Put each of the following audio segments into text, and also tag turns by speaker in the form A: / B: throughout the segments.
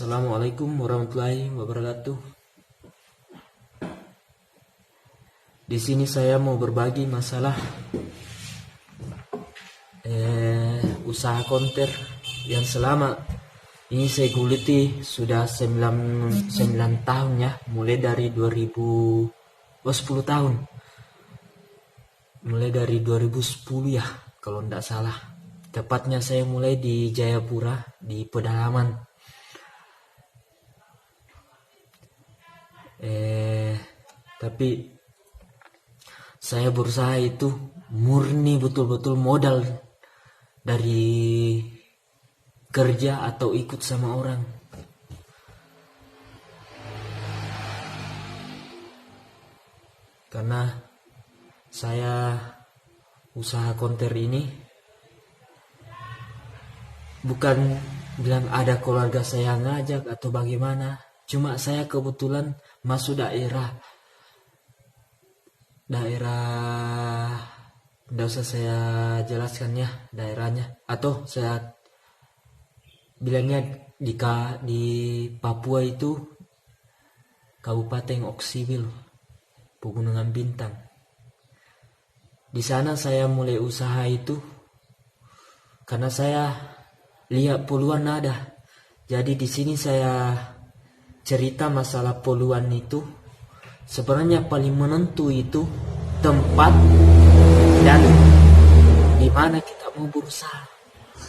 A: Assalamualaikum warahmatullahi wabarakatuh. Di sini saya mau berbagi masalah usaha konter yang selama ini saya guliti sudah 9 tahun ya, mulai dari 10 tahun. Mulai dari 2010 ya, kalau tidak salah. Tepatnya saya mulai di Jayapura, di pedalaman. Tapi saya berusaha itu murni betul-betul modal dari kerja atau ikut sama orang. Karena saya usaha konter ini bukan bilang ada keluarga saya ngajak atau bagaimana. Cuma saya kebetulan masuk daerah tidak usah saya jelaskan ya daerahnya, atau saya bilangnya di Papua itu Kabupaten Oksibil, Pegunungan Bintang. Di sana saya mulai usaha itu karena saya lihat peluang ada. Jadi di sini saya cerita masalah peluang itu. Sebenarnya paling menentu itu tempat dan di mana kita mau berusaha.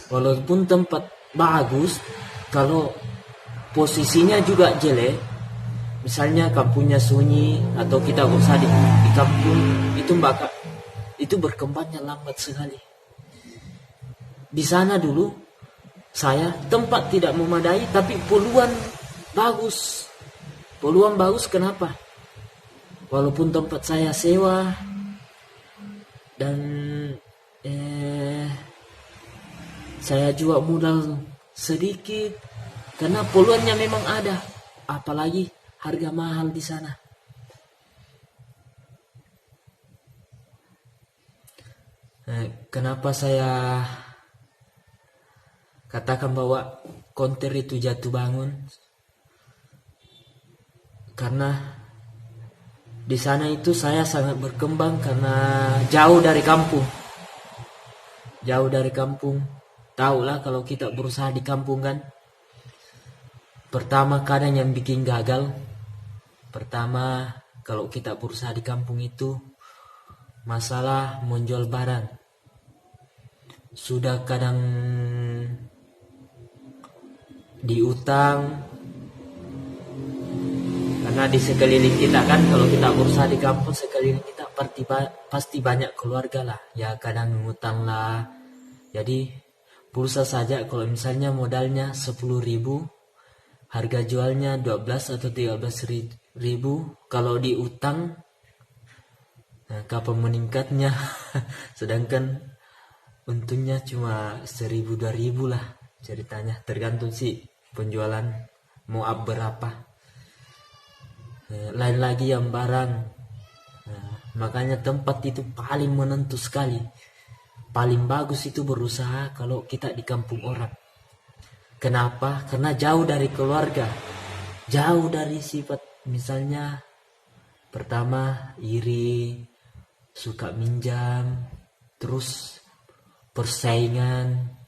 A: Walaupun tempat bagus, kalau posisinya juga jelek, misalnya kampungnya sunyi atau kita berusaha di kampung itu berkembangnya lambat sekali. Di sana dulu saya tempat tidak memadai tapi peluang bagus. Peluang bagus kenapa? Walaupun tempat saya sewa dan saya juga modal sedikit karena peluangnya memang ada, apalagi harga mahal di sana. Kenapa saya katakan bahwa konter itu jatuh bangun? Karena di sana itu saya sangat berkembang karena jauh dari kampung. Jauh dari kampung. Tahulah kalau kita berusaha di kampung kan. Pertama kadang yang bikin gagal. Pertama kalau kita berusaha di kampung itu masalah menjual barang. Sudah kadang diutang. Karena di sekeliling kita kan, kalau kita berusaha di kampung sekeliling kita pasti banyak keluarga lah. Ya kadang ngutang lah. Jadi pulsa saja kalau misalnya modalnya 10.000, harga jualnya 12 atau 13.000. Kalau diutang, nah kapan meningkatnya? Sedangkan untungnya cuma 1.000-2.000 lah ceritanya. Tergantung sih penjualan mau up berapa. Lain lagi yang barang. Makanya tempat itu paling menentu sekali. Paling bagus itu berusaha kalau kita di kampung orang. Kenapa? Karena jauh dari keluarga. Jauh dari sifat, misalnya pertama iri, suka minjam, terus persaingan.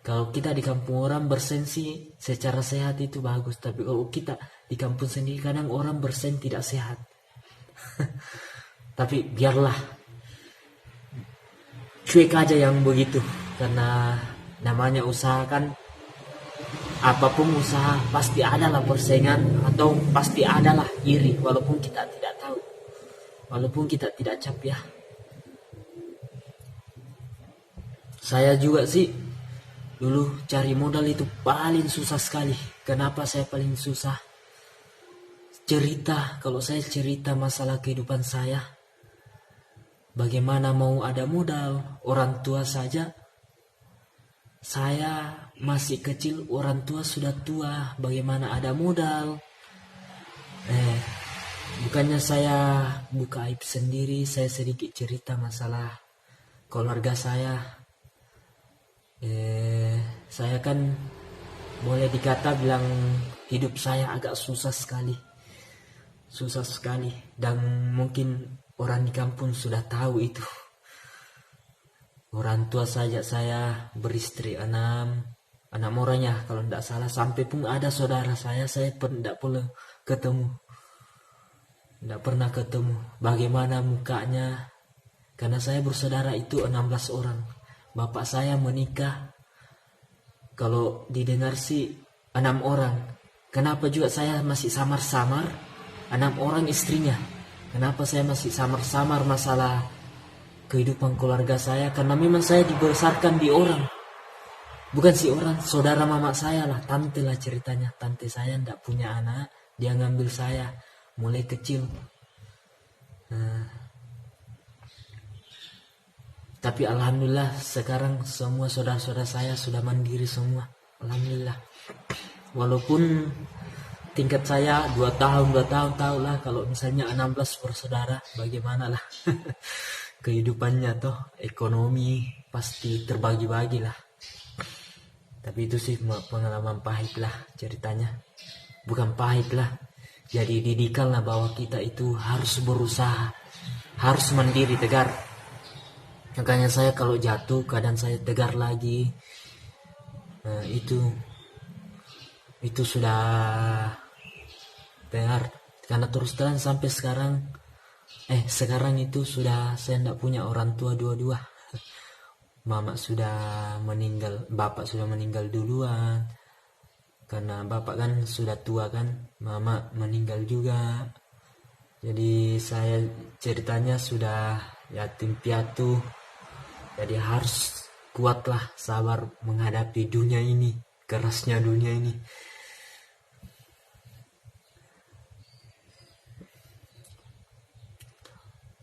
A: Kalau kita di kampung orang bersensi secara sehat itu bagus. Tapi kalau kita di kampung sendiri kadang orang bersen tidak sehat. Tapi biarlah. Cuek aja yang begitu. Karena namanya usaha kan. Apapun usaha pasti adalah persaingan. Atau pasti adalah iri. Walaupun kita tidak tahu. Walaupun kita tidak cap ya. Saya juga sih dulu cari modal itu paling susah sekali. Kenapa saya paling susah? Kalau saya cerita masalah kehidupan saya, bagaimana mau ada modal? Orang tua saja, saya masih kecil, orang tua sudah tua, bagaimana ada modal? Bukannya saya buka aib sendiri, saya sedikit cerita masalah keluarga saya. Saya kan boleh dikata bilang hidup saya agak susah sekali. Susah sekali. Dan mungkin orang di kampung sudah tahu itu. Orang tua saja saya beristri enam orang ya kalau tidak salah. Sampai pun ada saudara saya tidak pernah ketemu. Tidak pernah ketemu. Bagaimana mukanya? Karena saya bersaudara itu 16 orang. Bapak saya menikah. Kalau didengar sih 6 orang. Kenapa juga saya masih samar-samar? 6 orang istrinya. Kenapa saya masih samar-samar masalah kehidupan keluarga saya? Karena memang saya dibesarkan di orang. Bukan si orang, saudara mama saya lah, tante lah ceritanya. Tante saya tidak punya anak, dia ngambil saya mulai kecil. Tapi alhamdulillah sekarang semua saudara-saudara saya sudah mandiri semua. Alhamdulillah. Walaupun tingkat saya 2 tahun tahu lah kalau misalnya 16 bersaudara bagaimana lah. Kehidupannya toh ekonomi pasti terbagi-bagi lah. Tapi itu sih pengalaman pahit lah ceritanya. Bukan pahit lah. Jadi didikan lah bahwa kita itu harus berusaha. Harus mandiri tegar. Makanya saya kalau jatuh kadang saya tegar lagi. Itu sudah tegar. Karena terus terang sampai sekarang itu sudah saya tidak punya orang tua dua-dua. Mama sudah meninggal, bapak sudah meninggal duluan. Karena bapak kan sudah tua kan, mama meninggal juga. Jadi saya ceritanya sudah yatim piatu. Jadi harus kuatlah, sabar menghadapi dunia ini, kerasnya dunia ini.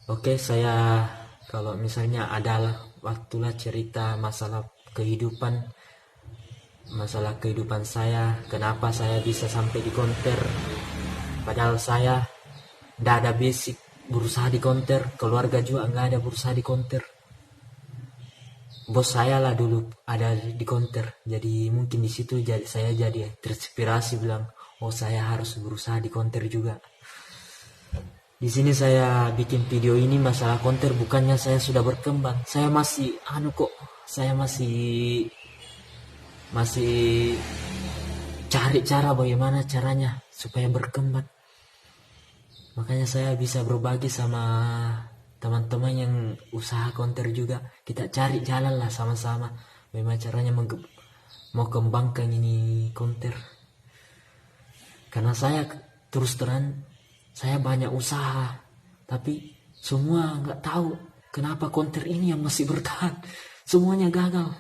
A: Oke, saya kalau misalnya adalah waktulah cerita masalah kehidupan saya, kenapa saya bisa sampai di konter. Padahal saya tidak ada basic berusaha di konter, keluarga juga nggak ada berusaha di konter. Bos saya lah dulu ada di konter, jadi mungkin di situ saya jadi terinspirasi bilang, oh saya harus berusaha di konter juga. Di sini saya bikin video ini masalah konter bukannya saya sudah berkembang, saya masih saya masih cari cara bagaimana caranya supaya berkembang. Makanya saya bisa berbagi sama teman-teman yang usaha konter juga. Kita cari jalan lah sama-sama bagaimana caranya mau kembangkan ini konter. Karena saya terus terang saya banyak usaha, tapi semua nggak tahu kenapa konter ini yang masih bertahan. Semuanya gagal.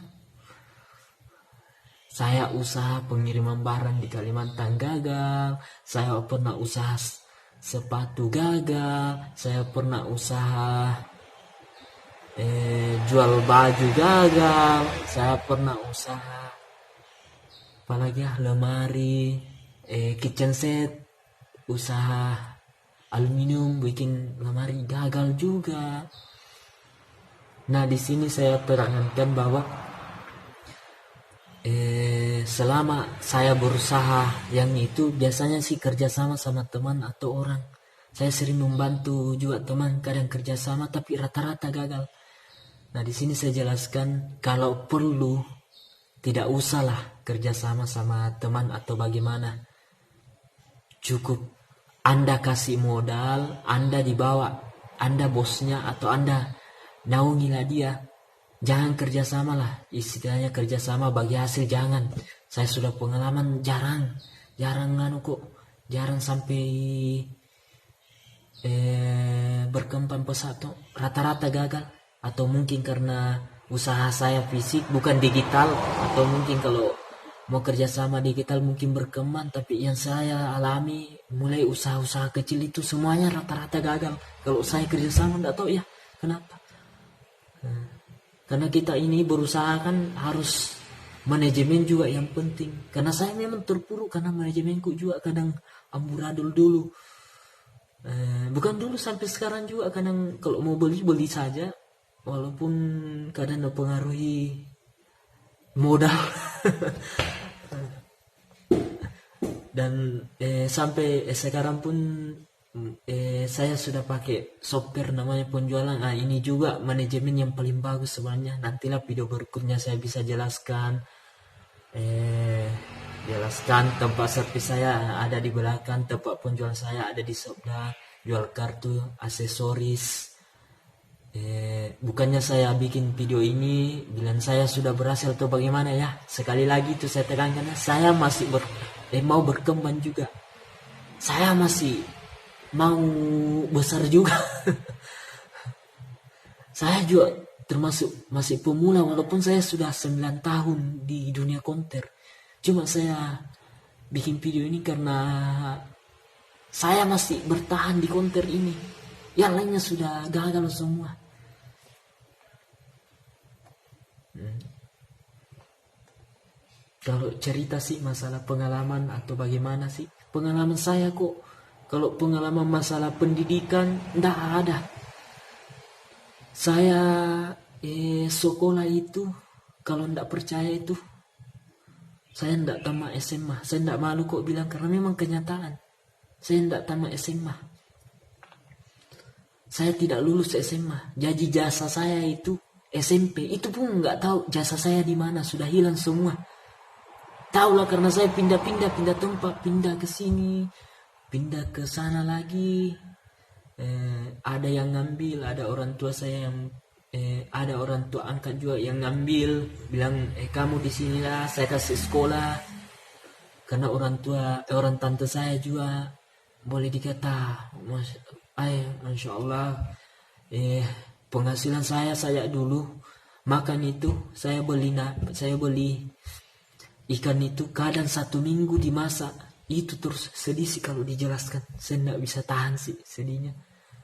A: Saya usaha pengiriman barang di Kalimantan gagal. Saya pernah usaha sepatu gagal, saya pernah usaha jual baju gagal, saya pernah usaha apalagi lemari, kitchen set, usaha aluminium bikin lemari gagal juga. Nah di sini saya terangkan bahwa selama saya berusaha yang itu biasanya sih kerjasama sama teman atau orang. Saya sering membantu juga teman kadang kerjasama tapi rata-rata gagal. Nah di sini saya jelaskan kalau perlu tidak usahlah kerjasama sama teman atau bagaimana. Cukup Anda kasih modal, Anda dibawa, Anda bosnya atau Anda naungilah dia. Jangan kerjasama lah, istilahnya kerjasama bagi hasil jangan. Saya sudah pengalaman jarang sampai berkembang pesat, rata-rata gagal. Atau mungkin karena usaha saya fisik bukan digital, atau mungkin kalau mau kerjasama digital mungkin berkembang. Tapi yang saya alami mulai usaha-usaha kecil itu semuanya rata-rata gagal. Kalau saya kerjasama enggak tahu ya kenapa. Karena kita ini berusaha kan harus manajemen juga yang penting. Karena saya memang terpuruk karena manajemenku juga kadang amburadul dulu. Bukan dulu sampai sekarang juga kadang kalau mau beli saja. Walaupun kadang mempengaruhi modal. Dan sampai sekarang pun saya sudah pakai software namanya penjualan. Ini juga manajemen yang paling bagus sebenarnya. Nantilah video berikutnya saya bisa jelaskan. Jelaskan tempat servis saya ada di belakang, tempat penjualan saya ada di sebelah, jual kartu, aksesoris. Bukannya saya bikin video ini bilang saya sudah berhasil atau bagaimana ya. Sekali lagi itu saya tekankan, saya masih mau berkembang juga. Saya masih mau besar juga. Saya juga termasuk masih pemula walaupun saya sudah 9 tahun di dunia konten. Cuma saya bikin video ini karena saya masih bertahan di konten ini. Yang lainnya sudah gagal semua. Kalau cerita sih masalah pengalaman atau bagaimana sih, pengalaman saya kok, kalau pengalaman masalah pendidikan enggak ada. Saya sekolah itu, kalau enggak percaya itu, saya enggak tamat SMA. Saya enggak malu kok bilang karena memang kenyataan. Saya enggak tamat SMA. Saya tidak lulus SMA. Jadi jasa saya itu SMP, itu pun enggak tahu jasa saya di mana, sudah hilang semua. Tahulah karena saya pindah tempat, pindah ke sini, pindah ke sana lagi. Ada yang ngambil, ada orang tua saya yang ada orang tua angkat juga yang ngambil, bilang kamu di sinilah, saya kasih sekolah. Karena orang tante saya juga boleh dikata masya Allah, penghasilan saya dulu makan itu saya beli ikan itu kadang 1 minggu dimasak, itu terus sedih sih kalau dijelaskan. Saya tidak bisa tahan sih sedihnya.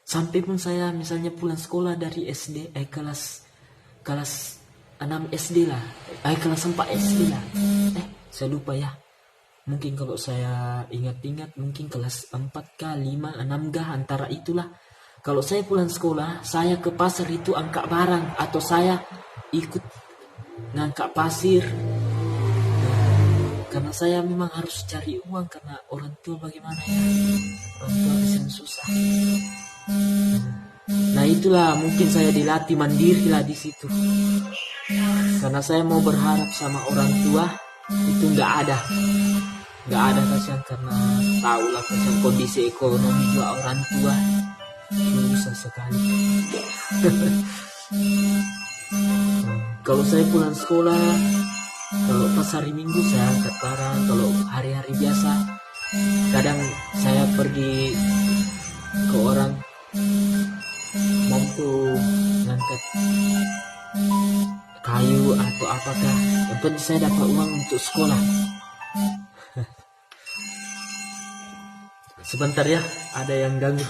A: Sampai pun saya misalnya pulang sekolah dari SD, kelas 6 SD lah, kelas 4 SD lah. Saya lupa ya. Mungkin kalau saya ingat-ingat mungkin kelas 4 kah, 5, 6 kah, antara itulah. Kalau saya pulang sekolah, saya ke pasar itu angkat barang atau saya ikut ngangkat pasir. Karena saya memang harus cari uang karena orang tua bagaimana ya, orang tua yang susah. Nah itulah mungkin saya dilatih mandiri lah di situ. Karena saya mau berharap sama orang tua itu nggak ada kasihan, karena tahulah kasihan kondisi ekonomi juga orang tua susah sekali. Kalau saya pulang sekolah, kalau pas hari Minggu saya angkat barang, kalau hari-hari biasa kadang saya pergi ke orang bantu ngangkat kayu atau apakah, yang penting saya dapat uang untuk sekolah. Sebentar ya, ada yang ganggu.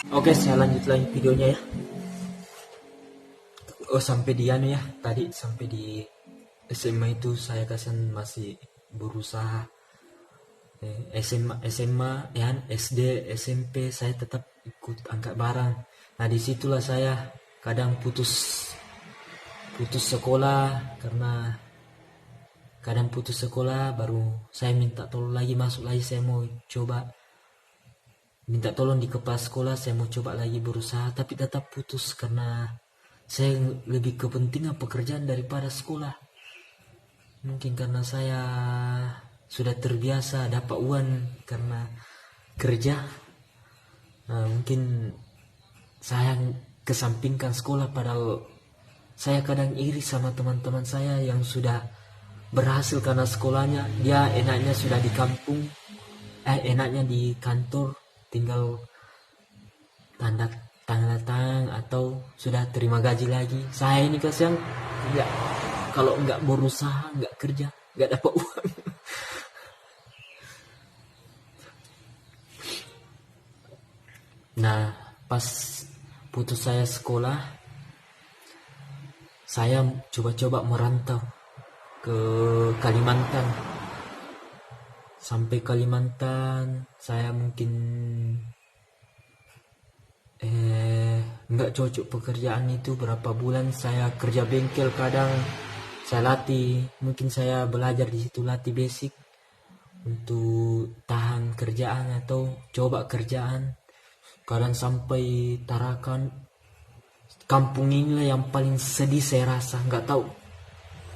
A: Oke, saya lanjut lagi videonya ya. Sampai di ya. Tadi sampai di SMA itu saya kasihan masih berusaha. SMA ya, SD, SMP saya tetap ikut angkat barang. Nah disitulah saya kadang putus sekolah, karena kadang putus sekolah baru saya minta tolong lagi, masuk lagi, saya mau coba minta tolong di kepala sekolah, saya mau coba lagi berusaha, tapi tetap putus karena saya lebih kepentingan pekerjaan daripada sekolah. Mungkin karena saya sudah terbiasa dapat uang karena kerja. Nah, mungkin saya kesampingkan sekolah, padahal saya kadang iri sama teman-teman saya yang sudah berhasil karena sekolahnya. Dia enaknya sudah di kampung, enaknya di kantor, tinggal tanda tangan atau sudah terima gaji lagi. Saya ini kasihan kalau nggak berusaha, nggak kerja, nggak dapat uang. Nah, pas putus saya sekolah, saya coba-coba merantau ke Kalimantan. Sampai Kalimantan, saya mungkin nggak cocok pekerjaan itu. Berapa bulan saya kerja bengkel, kadang saya latih, mungkin saya belajar di situ, latih basic untuk tahan kerjaan atau coba kerjaan. Kadang sampai Tarakan, kampung inilah yang paling sedih saya rasa. Nggak tahu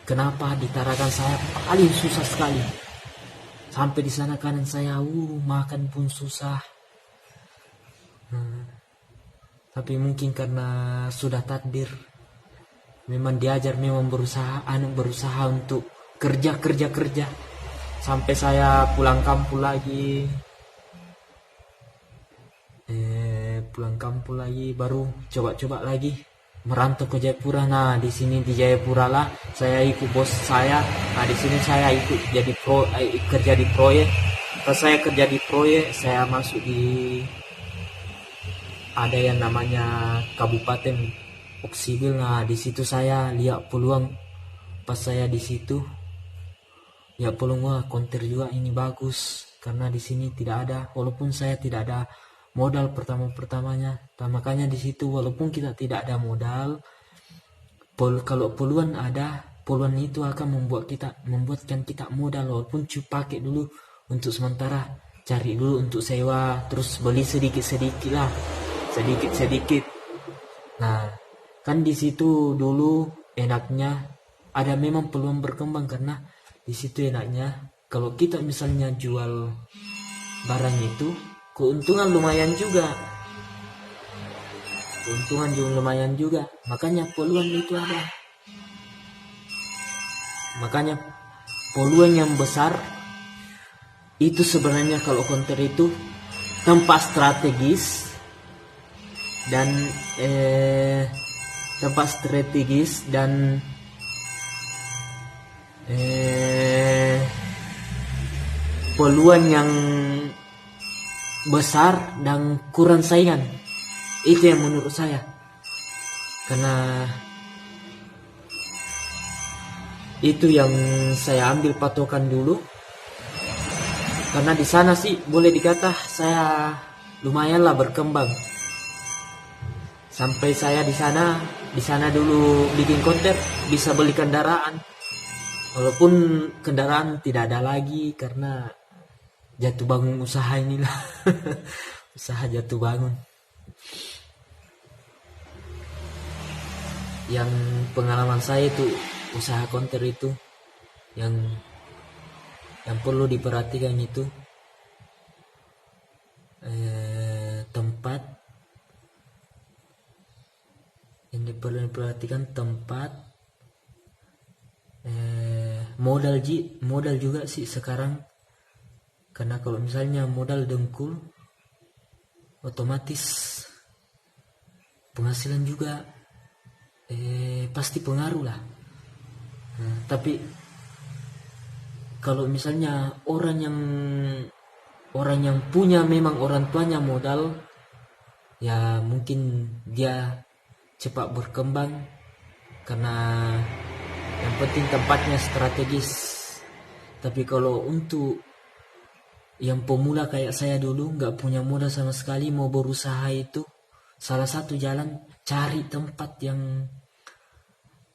A: kenapa di Tarakan saya paling susah sekali. Sampai di sana kanan saya makan pun susah. Tapi mungkin karena sudah takdir, memang diajar, memang berusaha untuk kerja. Sampai saya pulang kampung lagi, baru coba lagi merantau ke Jayapura. Nah, di sini di Jayapura lah saya ikut bos saya. Nah, di sini saya ikut jadi kerja di proyek. Pas saya kerja di proyek, saya masuk di ada yang namanya Kabupaten Oksibil. Nah, di situ saya lihat peluang. Pas saya di situ ya peluang, konter juga ini bagus karena di sini tidak ada, walaupun saya tidak ada modal pertamanya. Makanya di situ walaupun kita tidak ada modal, kalau peluang ada, peluang itu akan membuatkan kita modal, walaupun pakai dulu untuk sementara, cari dulu untuk sewa, terus beli sedikit lah. Nah, kan di situ dulu enaknya ada memang peluang berkembang, karena di situ enaknya kalau kita misalnya jual barang itu keuntungan lumayan juga. Makanya peluang itu ada. Makanya peluang yang besar itu sebenarnya kalau konter itu tempat strategis dan peluang yang besar dan kurang saingan. Itu yang menurut saya, karena itu yang saya ambil patokan dulu. Karena di sana sih boleh dikata saya lumayanlah berkembang. Sampai saya di sana dulu bikin konten, bisa beli kendaraan. Walaupun kendaraan tidak ada lagi karena jatuh bangun usaha inilah. Usaha jatuh bangun. Yang pengalaman saya itu usaha konter itu yang perlu diperhatikan itu tempat yang perlu diperhatikan, modal juga sih sekarang. Karena kalau misalnya modal dengkul, otomatis penghasilan juga pasti pengaruh lah. Tapi kalau misalnya orang yang punya memang orang tuanya modal, ya mungkin dia cepat berkembang karena yang penting tempatnya strategis. Tapi kalau untuk yang pemula kayak saya dulu, nggak punya modal sama sekali, mau berusaha, itu salah satu jalan cari tempat yang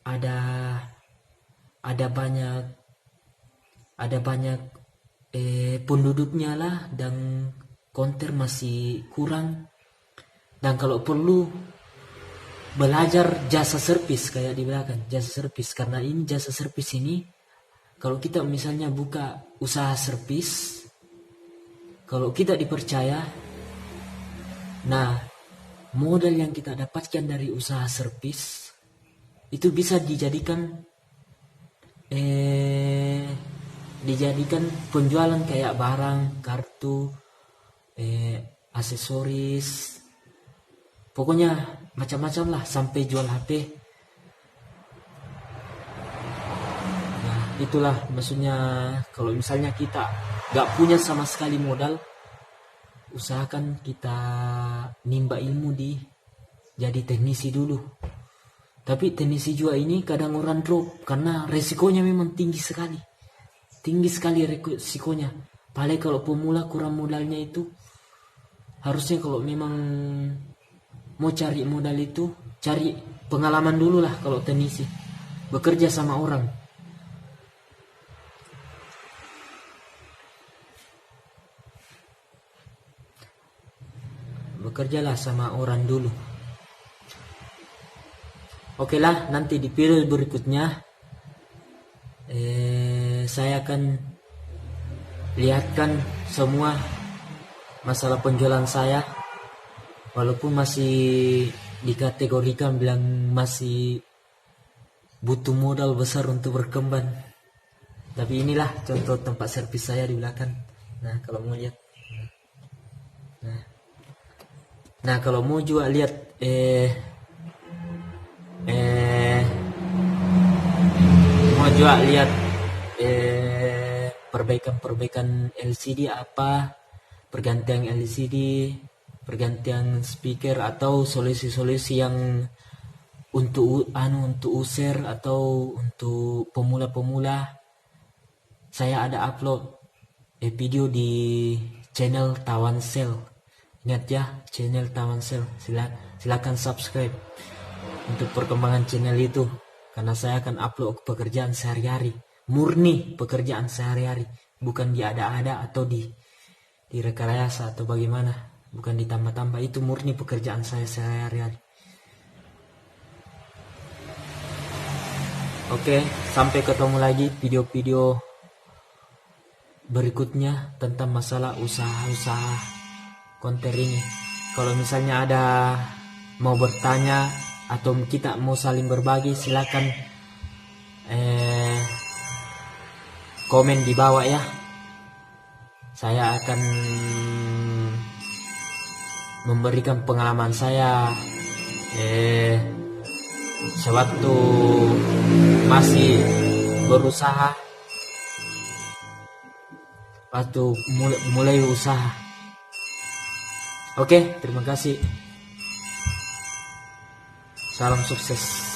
A: ada banyak penduduknya lah, dan konter masih kurang. Dan kalau perlu belajar jasa servis kayak di belakang, jasa servis. Karena ini jasa servis ini, kalau kita misalnya buka usaha servis, kalau kita dipercaya, nah modal yang kita dapatkan dari usaha servis itu bisa dijadikan penjualan kayak barang, kartu, aksesoris, pokoknya macam-macam lah, sampai jual HP. Nah, itulah maksudnya kalau misalnya kita gak punya sama sekali modal, usahakan kita nimba ilmu di jadi teknisi dulu. Tapi teknisi juga ini kadang orang drop karena resikonya memang tinggi sekali. Tinggi sekali resikonya. Paling kalau pemula kurang modalnya itu, harusnya kalau memang mau cari modal itu, cari pengalaman dulu lah kalau teknisi. Bekerja sama orang. Bekerjalah sama orang dulu. Oke lah, nanti di video berikutnya saya akan lihatkan semua masalah penjualan saya, walaupun masih dikategorikan bilang masih butuh modal besar untuk berkembang, tapi inilah contoh tempat servis saya di belakang. Nah kalau mau lihat, nah kalau mau juga lihat mau juga lihat perbaikan LCD apa, pergantian LCD, pergantian speaker, atau solusi-solusi yang untuk user atau untuk pemula-pemula. Saya ada upload video di channel Tawan Sel. Ingat ya, channel Tawan Sel. Silakan subscribe untuk perkembangan channel itu, karena saya akan upload pekerjaan sehari-hari, murni pekerjaan sehari-hari, bukan diada-ada atau di rekayasa atau bagaimana, bukan ditambah-tambah. Itu murni pekerjaan saya sehari-hari. Oke, sampai ketemu lagi video-video berikutnya tentang masalah usaha-usaha konten ini. Kalau misalnya ada mau bertanya atau kita mau saling berbagi, silakan komen di bawah ya. Saya akan memberikan pengalaman saya sewaktu masih berusaha, waktu mulai usaha. Oke, terima kasih. Salam sukses.